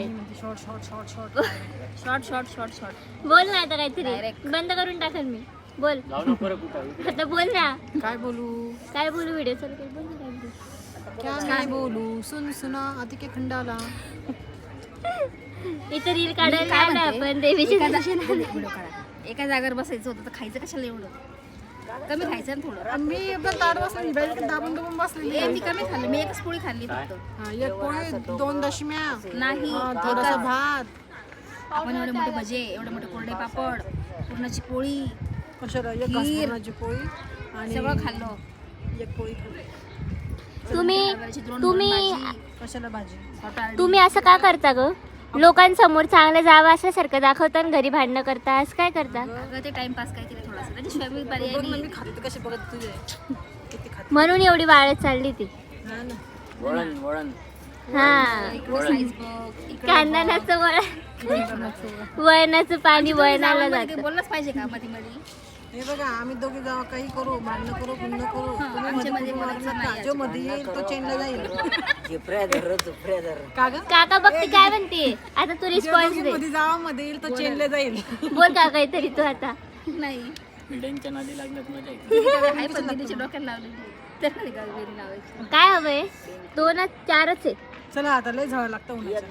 आहे short short short short short short short short बोल ना आता काहीतरी बंद करून टाकेल मी बोल आता बोल ना काय बोलू काय बोलू व्हिडिओ चालू कर बोल ना काय बोलू. क्या मैं बोलू सुन सुना अति के खंडाला इथं रील काढायला आलो आपण देवीची एका जागेवर बसायचं होतं तर खायचं कशाला एवढं कमी खायचं ना थोडं मी आपलं ताट बसली बाई दाबून दाबून बसलेली मी कमी खाल्लं मी एकच पोळी खाल्ली फक्त हा, एक पोळी 2 दशम्या नाही थोडासा भात आपण एवढे मोठे भजे एवढे मोठे कोरडे पापड पुरणाची पोळी कशाला एक घास पुरणाची पोळी आणि सगळं खाल्लं एक पोळी खाल्ली तुम्ही कशाला भाजी तुम्ही असं का करता ग लोकांसमोर चांगलं जावं असल्यासारखं दाखवता आणि घरी भांडणं करता असं काय करता अगं ते टाइमपास काय केलं थोडासा त्याच्याशिवाय मी पर्याय बघ ना, नाही मी खाते तर कशी बघत तुझे किती खाते म्हणून एवढी वाळत चालली ती हा ना वळण वळण हा इकडे साईज बघ इकडे कांदनाचं वळणाचं पाणी वळणाला काही जातं बोललंच पाहिजे का मध्ये मध्ये हे बघा आम्ही दोघे जाऊ काही करू भांडणं करू गुंड करू तुम्ही आमच्या मध्ये मध्ये बोलायचं नका. नाही जो मध्ये येईल तो चेनला जाईल झिपऱ्या धर झिपऱ्या धर का ग काका बघते काय म्हणते आता तू रिस्पॉन्स दे मध्ये जावा मध्ये येईल तो चेनला जाईल बोल का काहीतरी तू आता नाही बिल्डिंगच्या नादी लागण्यात मजा येते हाय पण दिदीच्या डोक्याला लावलेली तर नाही गावी लावायची काय हवंय 2-4च आहे चला आता लय झाड लागतं उन्हाचं